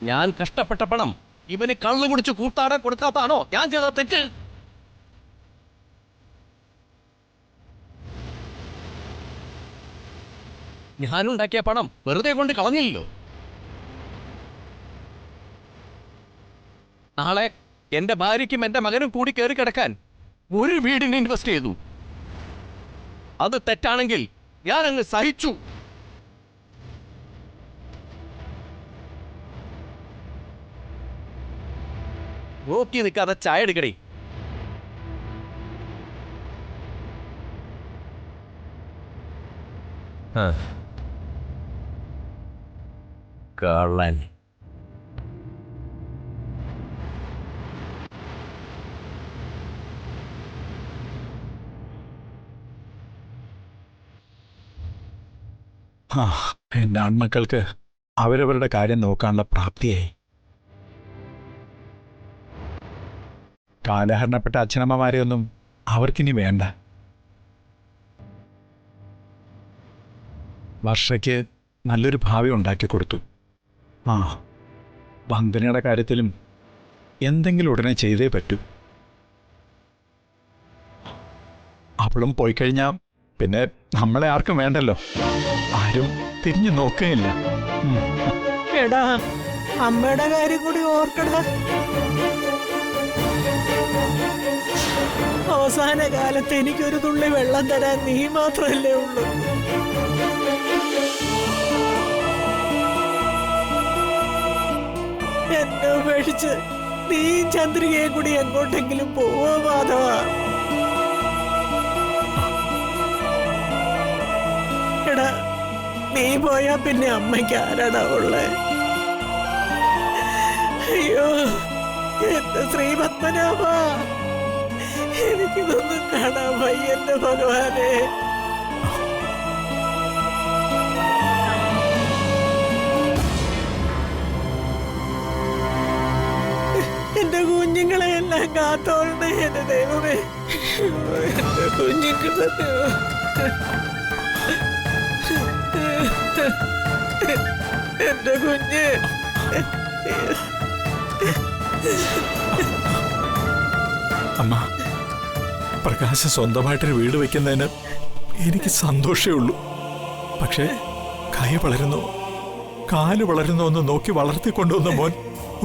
ഞാൻ കഷ്ടപ്പെട്ട പണം ഇവന് കള്ളു കുടിച്ച് കൂട്ടാടാൻ കൊടുക്കാത്താണോ ഞാൻ ചെയ്ത തെറ്റ്? ഞാനുണ്ടാക്കിയ പണം വെറുതെ കൊണ്ട് കളഞ്ഞില്ലല്ലോ. നാളെ എന്റെ ഭാര്യയ്ക്കും എന്റെ മകനും കൂടി കയറി കിടക്കാൻ ഒരു വീടിന് ഇൻവെസ്റ്റ് ചെയ്തു. അത് തെറ്റാണെങ്കിൽ ഞാൻ അങ്ങ് സഹിച്ചു. നോക്കി നിൽക്കാതെ ചായ എടുക്കടേ. കള്ളൻ. എൻ്റെ ആൺമക്കൾക്ക് അവരവരുടെ കാര്യം നോക്കാനുള്ള പ്രാപ്തിയായി. കാലഹരണപ്പെട്ട അച്ഛനമ്മമാരെയൊന്നും അവർക്കിനി വേണ്ട. വർഷയ്ക്ക് നല്ലൊരു ഭാവി ഉണ്ടാക്കി കൊടുത്തു. വന്ദനയുടെ കാര്യത്തിലും എന്തെങ്കിലും ഉടനെ ചെയ്തേ പറ്റൂ. അവളും പോയി കഴിഞ്ഞാൽ പിന്നെ നമ്മളെ ആർക്കും വേണ്ടല്ലോ, ആരും തിരിഞ്ഞു നോക്കുകയില്ല. എടാ, അമ്മയുടെ കാര്യം കൂടി ഓർക്കടാ. അവസാന കാലത്ത് എനിക്കൊരു തുള്ളി വെള്ളം തരാൻ നീ മാത്രമല്ലേ ഉള്ളൂ. എന്നെ ഉപേക്ഷിച്ച് നീ ചന്ദ്രികയെ കൂടി എങ്ങോട്ടെങ്കിലും പോവോ മാധവ? എടാ, നീ പോയാ പിന്നെ അമ്മയ്ക്ക് ആരാടാ ഉള്ളേ? അയ്യോ എന്റെ ശ്രീപത്മനാഭ, എനിക്കിതൊന്നും കാണാൻ വയ്യ എന്റെ ഭഗവാനെ. എന്റെ കുഞ്ഞുങ്ങളെ എല്ലാം കാത്തോളണേ എന്റെ ദൈവമേ. എന്റെ കുഞ്ഞുങ്ങളെ എന്റെ കുഞ്ഞ്. അമ്മ, പ്രകാശ് സ്വന്തമായിട്ടൊരു വീട് വെക്കുന്നതിന് എനിക്ക് സന്തോഷമേ ഉള്ളൂ. പക്ഷേ കൈ വളരുന്നോ കാല് വളരുന്നോ എന്ന് നോക്കി വളർത്തിക്കൊണ്ടുവന്ന മോൻ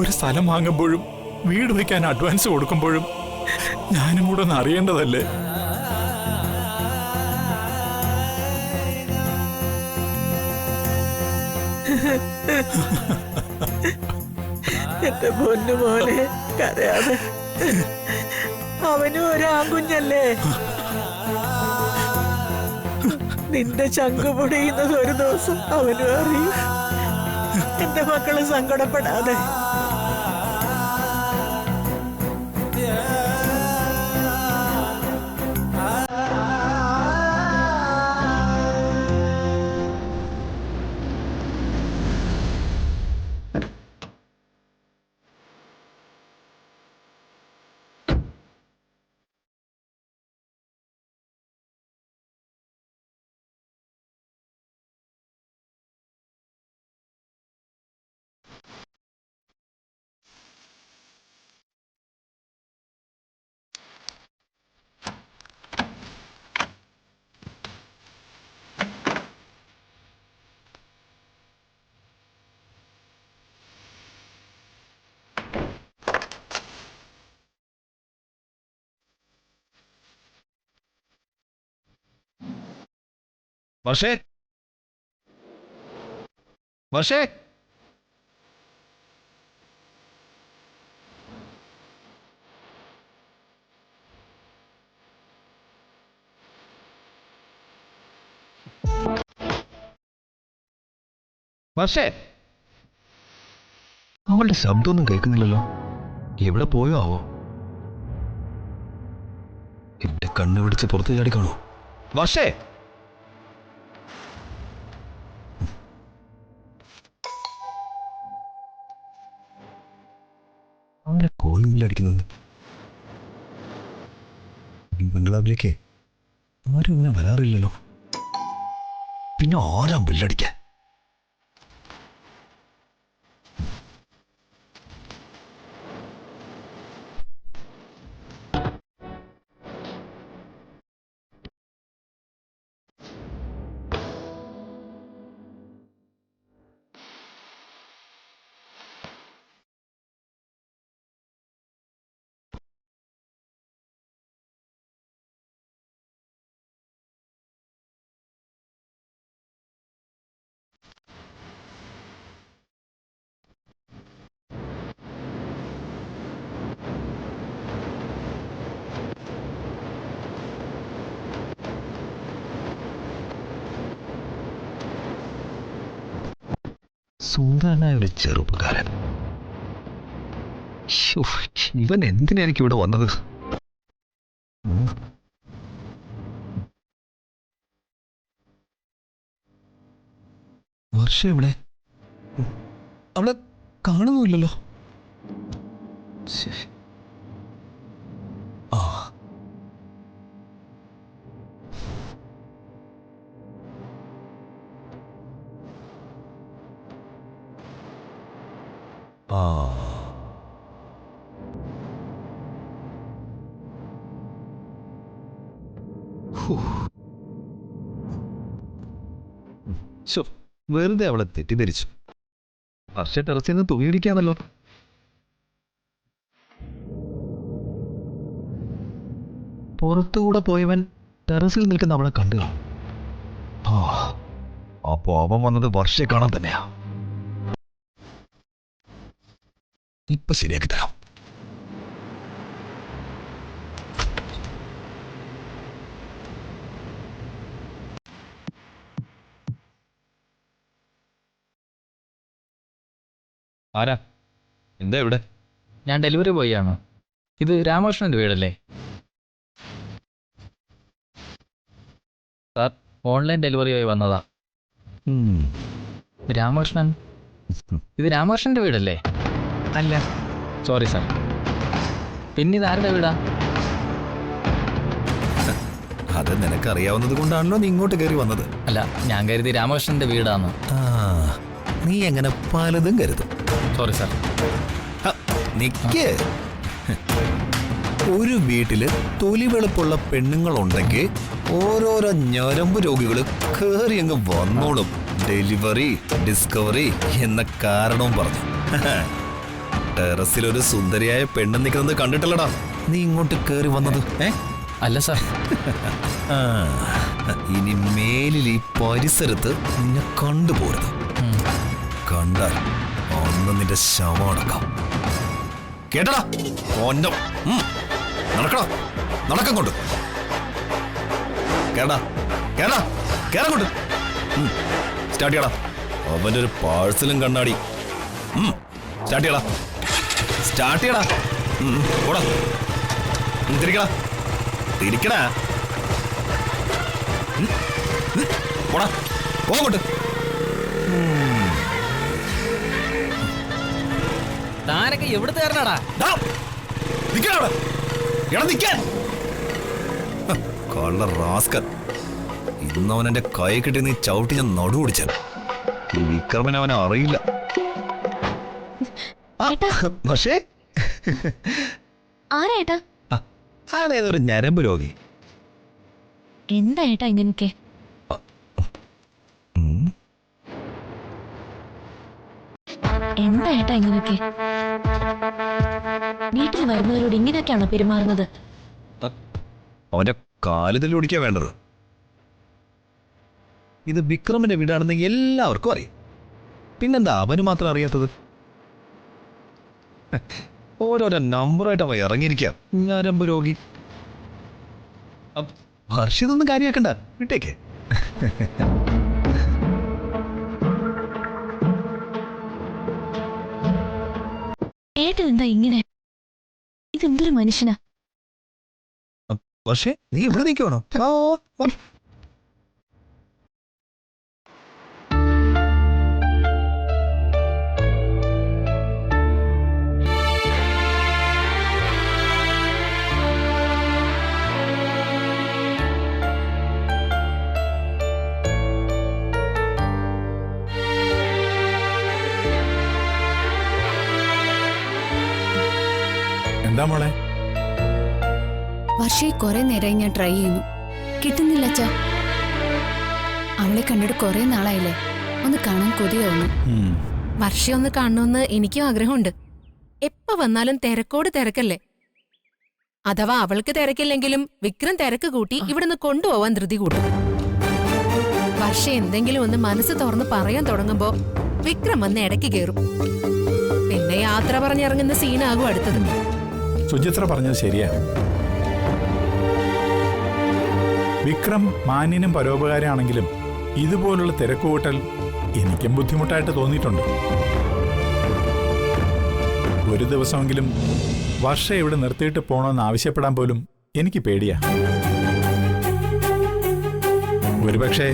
ഒരു സ്ഥലം വാങ്ങുമ്പോഴും വീട് വയ്ക്കാൻ അഡ്വാൻസ് കൊടുക്കുമ്പോഴും ഞാനും കൂടെ ഒന്ന് അറിയേണ്ടതല്ലേ? എന്റെ പൊന്നു മോനെ, കരയാതെ. അവനും ഒരു ആൺകുഞ്ഞല്ലേ. നിന്റെ ചങ്കു പൊടിയുന്നത് ഒരു ദിവസം അവനും അറിയും. എന്റെ മക്കള് സങ്കടപ്പെടാതെ. വർഷേ, വർഷേ, വർഷേ. അവളുടെ ശബ്ദമൊന്നും കേൾക്കുന്നില്ലല്ലോ. എവിടെ പോയോ ആവോ? എന്റെ കണ്ണ് പിടിച്ച് പുറത്ത് ചാടിക്കാണോ? വർഷേ, അവന്റെ കോളിംഗ് അടിക്കുന്നത്. ബംഗ്ലാവിലേക്ക് ആരും ഇങ്ങനെ വരാറില്ലല്ലോ. പിന്നെ ആരാ ബില്ലടിക്കാൻ? സുന്ദരനായ ഒരു ചെറുപ്പക്കാരൻ. ശ്ശോ, ഇവൻ എന്തിനായിരിക്കും ഇവിടെ വന്നത്? വർഷ ഇവിടെ അവളെ കാണുന്നുമില്ലല്ലോ. ശ്ശേ. ആ ആ ശോ, വെറുതെ അവളെ തെറ്റിദ്ധരിച്ചു. വർഷ ടെറസിൽ നിന്ന് തുണിയടിക്കാമല്ലോ. പുറത്തുകൂടെ പോയവൻ ടെറസിൽ നിൽക്കുന്ന അവളെ കണ്ടു. അപ്പോ അവൻ വന്നത് വർഷയെ കാണാൻ തന്നെയാ. ഇപ്പൊ ശരിയാക്കി തരാം. ആരാ? എന്താ ഇവിടെ? ഞാൻ ഡെലിവറി ബോയ് ആണ്. ഇത് രാമകൃഷ്ണന്റെ വീടല്ലേ? സാർ, ഓൺലൈൻ ഡെലിവറി ആയി വന്നതാ. രാമകൃഷ്ണൻ, ഇത് രാമകൃഷ്ണന്റെ വീടല്ലേ? അല്ല, സോറി സാർ. പിന്നെ ഇത് ആരുടെ വീടാ? അത് നിനക്കറിയാവുന്നത് കൊണ്ടാണല്ലോ നീ ഇങ്ങോട്ട് കയറി വന്നത്. അല്ല, ഞാൻ കരുതി രാമകൃഷ്ണന്റെ വീടാന്ന്. നീ എങ്ങനെ പലതും കരുതും. Sorry sir. നിക്ക്. ഒരു വീട്ടില് തൊലി വെളുപ്പുള്ള പെണ്ണുങ്ങളുണ്ടെങ്കിൽ ഓരോരോ ഞരമ്പ് രോഗികൾ കയറി അങ്ങ് വന്നോളും. ഡെലിവറി, ഡിസ്കവറി എന്ന കാരണവും പറഞ്ഞു. ടെറസിലൊരു സുന്ദരിയായ പെണ്ണ് നിൽക്കുന്നത് കണ്ടിട്ടല്ലടാ നീ ഇങ്ങോട്ട് കയറി വന്നത്. അല്ല സാർ. ഇനി മേലിൽ ഈ പരിസരത്ത് നിന്നെ കണ്ടുപോരുത്. കണ്ടാൽ അന്ന് നിന്റെ ശവം അടക്കാം. കേട്ടടാ? ഒന്നോ നടക്കടാ, നടക്കങ്ങോട്ട്. കേടാ, കേടാ, കേറങ്ങോട്ട്. സ്റ്റാർട്ട് ചെയ്യടാ. അവന്റെ ഒരു പാഴ്സലും കണ്ണാടി. സ്റ്റാർട്ട് ചെയ്യടാ, സ്റ്റാർട്ട് ചെയ്യടാ. ഓടാ, തിരിക്കടാ, തിരിക്കടാ. ഓടാ, പോകോട്ട്. താനൊക്കെ എവിടുത്തെ കാരനാടാ? കള്ള റാസ്കൽ. ഇന്നവൻ എന്റെ കൈ കിട്ടി നീ ചവിട്ടി ഞാൻ നടു പിടിച്ചാൽ. ഈ വിക്രമൻ അവനെ അറിയില്ല. പക്ഷേ ആരാ? ആളേതൊരു ഞരമ്പ് രോഗി. എന്താ ഏട്ടാ ഇങ്ങനൊക്കെ? എന്താ ഏട്ടാ ഇങ്ങനൊക്കെ? വീട്ടിൽ വരുന്നവരോട് ഇങ്ങനെയൊക്കെയാണോ പെരുമാറുന്നത്? അവന്റെ കാലുതല്ലി ഓടിക്കാ വേണ്ടത്. ഇത് വിക്രമിന്റെ വീടാണെന്ന് എല്ലാവർക്കും അറിയാം. പിന്നെന്താ അവന് മാത്രം അറിയാത്തത്? ഓരോരോ നമ്പറായിട്ട് അവ ഇറങ്ങിയിരിക്കാം. ഞരമ്പ് രോഗി. ഹർഷിതൊന്നും കാര്യമാക്കണ്ട, വിട്ടേക്ക്. ഏട്ടൻ എന്താ ഇങ്ങനെ? ഇതെന്തൊരു മനുഷ്യനാ? പക്ഷേ നീ ഇവിടെ നിൽക്കണോ? എന്താ മോളെ? വർഷയെ കുറെ നേരമായി ഞാൻ ട്രൈ ചെയ്യുന്നു, കിട്ടുന്നില്ല അച്ഛാ. അവളെ കണ്ടിട്ട് കുറെ നാളായില്ലേ, ഒന്ന് കാണാൻ കൊതിയാവുന്നു. വർഷയെ ഒന്ന് കാണണമെന്ന് എനിക്കും ആഗ്രഹമുണ്ട്. എപ്പോ വന്നാലും തിരക്കോട് തിരക്കല്ലേ. അഥവാ അവൾക്ക് തിരക്കില്ലെങ്കിലും വിക്രം തിരക്ക് കൂട്ടി ഇവിടുന്ന് കൊണ്ടുപോവാൻ ധൃതി കൂട്ടും. വർഷ എന്തെങ്കിലും ഒന്ന് മനസ്സ് തുറന്ന് പറയാൻ തുടങ്ങുമ്പോ വിക്രം വന്ന് ഇടയ്ക്ക് കയറും. പിന്നെ യാത്ര പറഞ്ഞിറങ്ങുന്ന സീനാകും അടുത്തത്. സുചിത്ര പറഞ്ഞത് ശരിയാ. വിക്രം മാന്യനും പരോപകാരമാണെങ്കിലും ഇതുപോലുള്ള തിരക്കുകൂട്ടൽ എനിക്കും ബുദ്ധിമുട്ടായിട്ട് തോന്നിയിട്ടുണ്ട്. ഒരു ദിവസമെങ്കിലും വർഷ ഇവിടെ നിർത്തിയിട്ട് പോകണമെന്ന് ആവശ്യപ്പെടാൻ പോലും എനിക്ക് പേടിയാ. ഒരുപക്ഷെ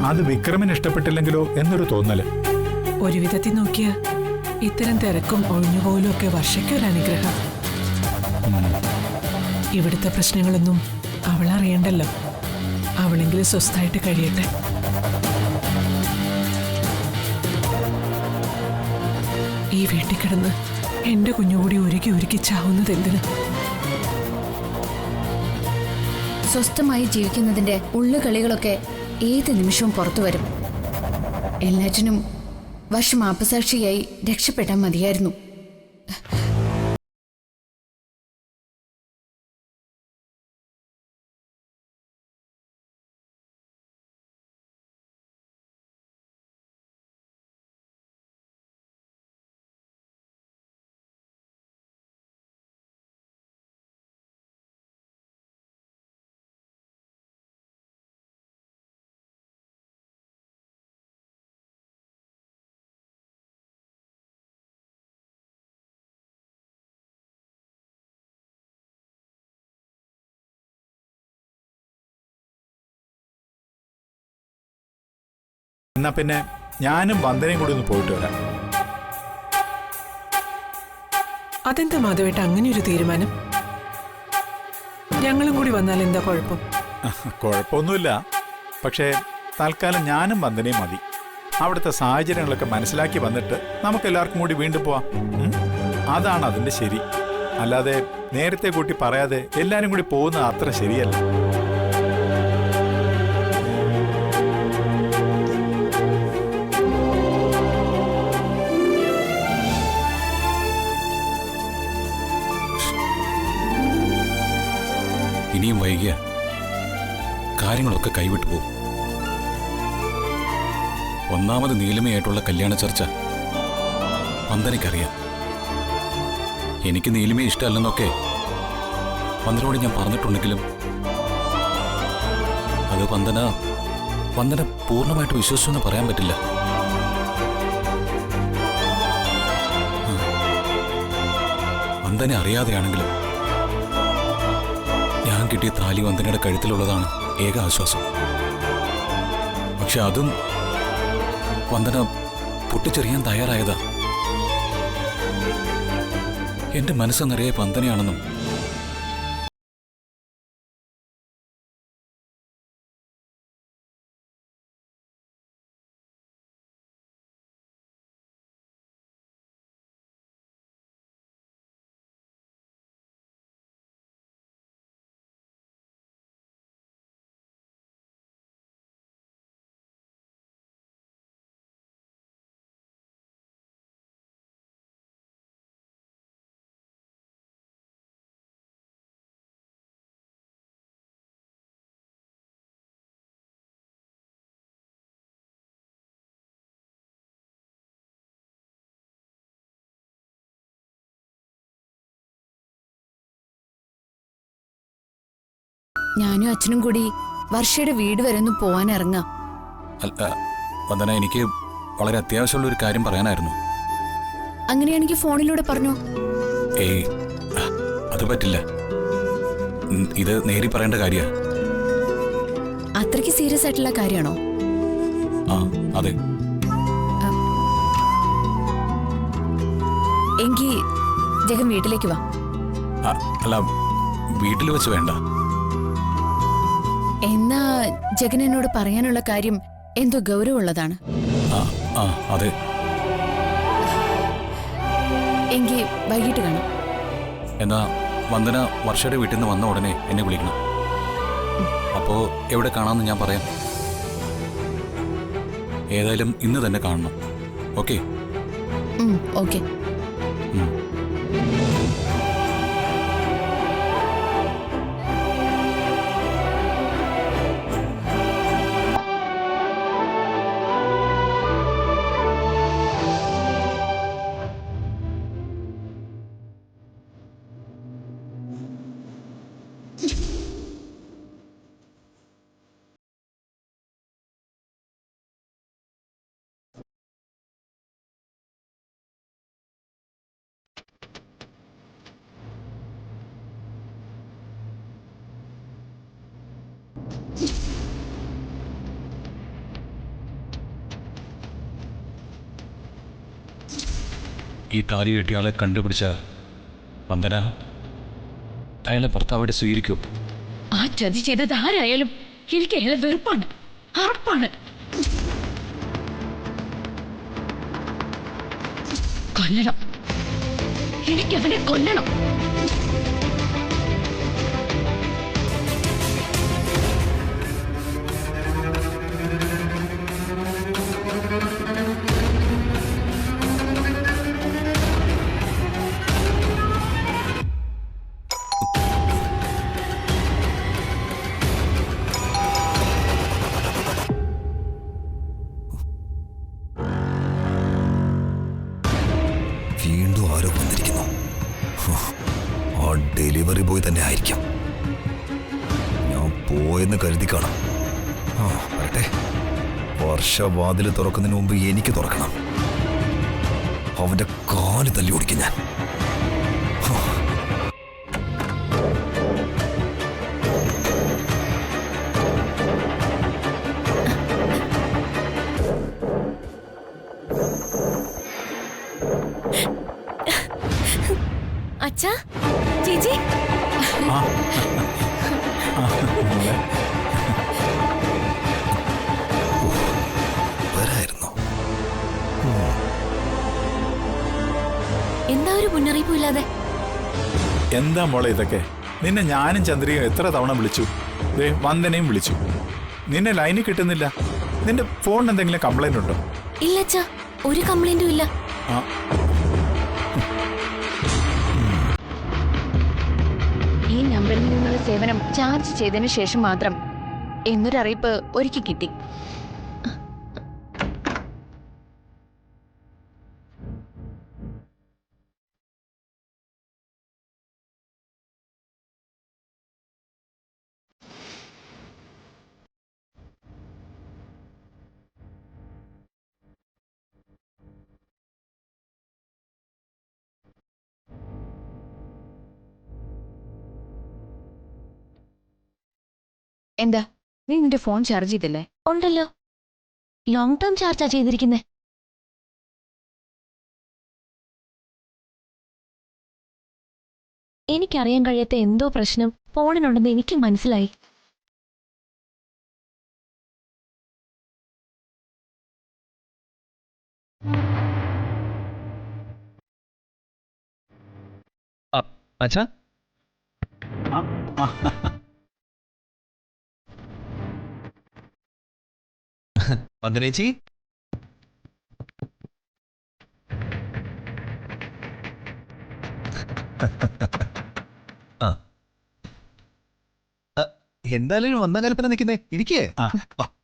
അത് വിക്രമിന് ഇഷ്ടപ്പെട്ടില്ലെങ്കിലോ എന്നൊരു തോന്നല്. ഒരു വിധത്തിൽ നോക്കിയ ഇത്തരം തിരക്കും ഒഴിഞ്ഞുപോലും ഒക്കെ വർഷയ്ക്കൊരു അനുഗ്രഹം. ഇവിടുത്തെ പ്രശ്നങ്ങളൊന്നും അവളറിയണ്ടല്ലോ. അവളെങ്കിലും സ്വസ്ഥായിട്ട് കഴിയട്ടെ. ഈ വീട്ടിൽ കിടന്ന് എന്റെ കുഞ്ഞുകൂടി ഉരുക്കി ഉരുക്കി ചാവുന്നത് എന്തിന്? സ്വസ്ഥമായി ജീവിക്കുന്നതിന്റെ ഉള്ളുകളികളൊക്കെ ഏത് നിമിഷവും പുറത്തു വരും. എല്ലാറ്റിനും വർഷം ആപ്പസാക്ഷിയായി രക്ഷപ്പെട്ടാൽ മതിയായിരുന്നു. എന്നാ പിന്നെ ഞാനും വന്ദനയും കൂടി ഒന്ന് പോയിട്ട് വരാം. അതെന്താ മാധവേട്ട അങ്ങനെ ഒരു തീരുമാനം? ഞങ്ങളും കൂടി വന്നാൽ എന്താ കുഴപ്പം? കുഴപ്പമൊന്നുമില്ല. പക്ഷേ തൽക്കാലം ഞാനും വന്ദനയും മതി. അവിടുത്തെ സാഹചര്യങ്ങളൊക്കെ മനസ്സിലാക്കി വന്നിട്ട് നമുക്കെല്ലാവർക്കും കൂടി വീണ്ടും പോവാം. അതാണ് അതിന്റെ ശരി. അല്ലാതെ നേരത്തെ കൂട്ടി പറയാതെ എല്ലാരും കൂടി പോകുന്നത് അത്ര ശരിയല്ല. ഇനിയും വൈകിയ കാര്യങ്ങളൊക്കെ കൈവിട്ടു പോകും. ഒന്നാമത് നീലിമയായിട്ടുള്ള കല്യാണ ചർച്ച വന്ദനയ്ക്കറിയാം. എനിക്ക് നീലിമയെ ഇഷ്ടമല്ലെന്നൊക്കെ വന്ദനോട് ഞാൻ പറഞ്ഞിട്ടുണ്ടെങ്കിലും അത് വന്ദന പൂർണ്ണമായിട്ട് വിശ്വസിച്ചെന്ന് പറയാൻ പറ്റില്ല. വന്ദന അറിയാതെയാണെങ്കിലും ഞാൻ കിട്ടിയ താലി വന്ദനയുടെ കഴുത്തിലുള്ളതാണ് ഏക ആശ്വാസം. പക്ഷെ അതും വന്ദന പൊട്ടിച്ചെറിയാൻ തയ്യാറായതാ. എന്റെ മനസ്സെന്നറിയായ വന്ദനയാണെന്നും ഞാനും അച്ഛനും കൂടി വർഷയുടെ വീട് വരെ ഒന്ന് പോവാൻ ഇറങ്ങാം. വന്ദന, എനിക്ക് വളരെ അത്യാവശ്യമുള്ള ഒരു കാര്യം പറയാനായിരുന്നു. അങ്ങനെയാണെങ്കിൽ ഫോണിലൂടെ പറഞ്ഞോ. ഏയ്, അത് പറ്റില്ല. ഇത് നേരി പറയേണ്ട കാര്യമാണ്. അത്രയ്ക്ക് സീരിയസ് ആയിട്ടുള്ള കാര്യമാണോ? ആ, അതെ. എങ്കിൽ ജഗൻ വീട്ടിലേക്ക് വാ. അല്ല, വീട്ടിൽ വെച്ച് വേണ്ട. എന്നാ ജഗൻ എന്നോട് പറയാനുള്ള കാര്യം എന്തോ ഗൗരവമുള്ളതാണ്. അതെ. എങ്കിൽ വൈകിട്ട് കാണാം. എന്നാ വന്ദന വർഷയുടെ വീട്ടിൽ നിന്ന് വന്ന ഉടനെ എന്നെ വിളിക്കണം. അപ്പോ എവിടെ കാണാമെന്ന് ഞാൻ പറയാം. ഏതായാലും ഇന്ന് തന്നെ കാണണം. ഓക്കെ? ഓക്കെ. ഈ താലി കെട്ടിയാളെ കണ്ടുപിടിച്ച വന്ദന അയാളെ ഭർത്താവിടെ സ്വീകരിക്കും. ആ ചതി ചെയ്തത് ആരായാലും എനിക്ക് അയാളെ വെറുപ്പാണ്, അറപ്പാണ്. കൊല്ലണം, എനിക്കവനെ കൊല്ലണം. വീണ്ടും ആരോ വന്നിരിക്കുന്നു. ആ ഡെലിവറി ബോയ് തന്നെ ആയിരിക്കും. ഞാൻ പോയെന്ന് കരുതി കാണാം. വരട്ടെ. വർഷവാതിൽ തുറക്കുന്നതിന് മുമ്പ് എനിക്ക് തുറക്കണം. അവന്റെ കാല് തല്ലി ഓടിക്കും ഞാൻ. അച്ഛാ, ചേച്ചി, വരായിരുന്നു. എന്താ ഒരു മുന്നറിയിപ്പും ഇല്ലാതെ? എന്താ മോളെ ഇതൊക്കെ? നിന്നെ ഞാനും ചന്ദ്രയും എത്ര തവണ വിളിച്ചു, വന്ദനയും വിളിച്ചു. നിന്നെ ലൈനിൽ കിട്ടുന്നില്ല. നിന്റെ ഫോണിന് എന്തെങ്കിലും കംപ്ലൈന്റ് ഉണ്ടോ? ഇല്ല അച്ഛാ, ഒരു കംപ്ലൈന്റും ഇല്ല. ഈ നമ്പറിൽ നിന്നുള്ള സേവനം ചാർജ് ചെയ്തതിനു ശേഷം മാത്രം എന്നൊരറിയിപ്പ് ഒരുക്കി കിട്ടി. എന്താ, നീ നിന്റെ ഫോൺ ചാർജ് ചെയ്തില്ലേ? ഉണ്ടല്ലോ, ലോങ് ടേം ചാർജാ ചെയ്തിരിക്കുന്നേ. എനിക്കറിയാൻ കഴിയാത്ത എന്തോ പ്രശ്നം ഫോണിനുണ്ടെന്ന് എനിക്ക് മനസ്സിലായി. അച്ഛാ, വന്ദനേച്ചി, എന്തായാലും വന്ന കൽപ്പന നിൽക്കുന്നേ. ഇരിക്കേ,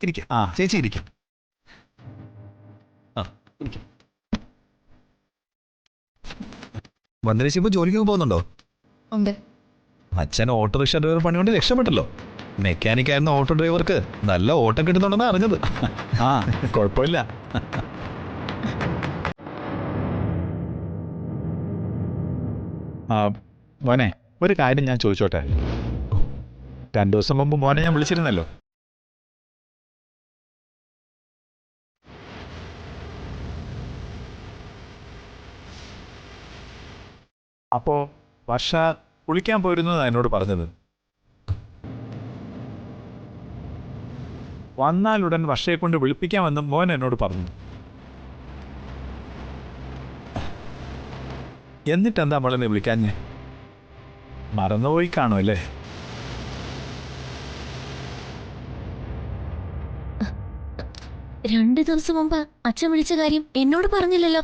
ഇരിക്കേ ചേച്ചി, ഇരിക്കും. വന്ദനേച്ചി ഇപ്പൊ ജോലിക്ക് പോകുന്നുണ്ടോ? ഉണ്ട്. അച്ഛൻ ഓട്ടോറിക്ഷ ഡ്രൈവർ പണി കൊണ്ട് രക്ഷപ്പെട്ടല്ലോ. മെക്കാനിക് ആയിരുന്ന ഓട്ടോ ഡ്രൈവർക്ക് നല്ല ഓട്ടം കിട്ടുന്നുണ്ടെന്ന് അറിഞ്ഞത്. കുഴപ്പമില്ല. മോനെ, ഒരു കാര്യം ഞാൻ ചോദിച്ചോട്ടെ? 2 ദിവസം മുമ്പ് മോനെ ഞാൻ വിളിച്ചിരുന്നല്ലോ. അപ്പോ വർഷ കുളിക്കാൻ പോയിരുന്നതാണ് എന്നോട് പറഞ്ഞത്. വന്നാലുടൻ വർഷയെ കൊണ്ട് വിളിപ്പിക്കാമെന്നും മോൻ എന്നോട് പറഞ്ഞു. എന്നിട്ടെന്താ മോളെന്നെ വിളിക്കാഞ്ഞേ? മറന്നുപോയി കാണുമല്ലേ? രണ്ടു ദിവസം മുമ്പ് അച്ഛൻ വിളിച്ച കാര്യം എന്നോട് പറഞ്ഞില്ലല്ലോ.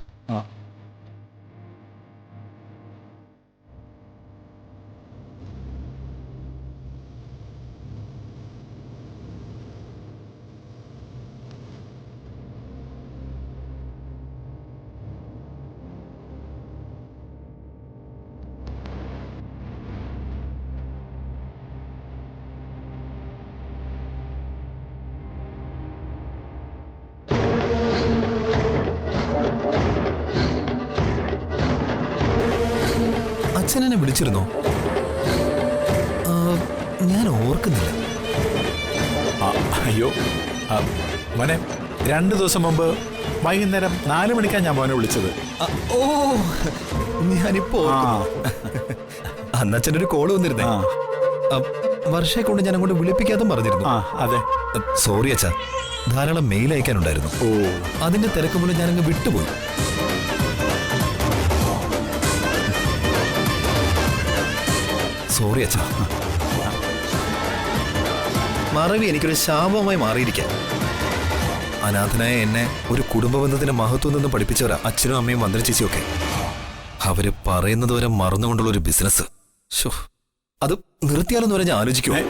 അച്ഛനെന്നെ വിളിച്ചിരുന്നോ? ഞാൻ ഓർക്കുന്നില്ല. അയ്യോ മോനെ 2 ദിവസം മുമ്പ് വൈകുന്നേരം 4 മണിക്കാണ് ഞാൻ മോനെ വിളിച്ചത്. ഓ ഞാനിപ്പോ അന്നച്ഛൻ്റെ ഒരു കോള് വന്നിരുന്നേ. വർഷയെ കൊണ്ട് ഞാൻ അങ്ങോട്ട് വിളിപ്പിക്കാതെ പറഞ്ഞിരുന്നു. അതെ. സോറി അച്ഛാ, ധാരാളം മെയിൽ അയക്കാനുണ്ടായിരുന്നു. അതിന്റെ തിരക്ക് മൂലം ഞാനങ്ങ് വിട്ടുപോയി. സോറി അച്ഛാ. മറവി എനിക്കൊരു ശാപമായി മാറിയിരിക്കാം. അനാഥനായ എന്നെ ഒരു കുടുംബ ബന്ധത്തിന്റെ മഹത്വം നിന്ന് പഠിപ്പിച്ചവരാ അച്ഛനും അമ്മയും മന്ത്രി ചേച്ചിയൊക്കെ. അവര് പറയുന്നത് വരെ മറന്നുകൊണ്ടുള്ള ഒരു ബിസിനസ്, അത് നിർത്തിയാലെന്ന് വരെ ഞാൻ ആലോചിക്കുമോ?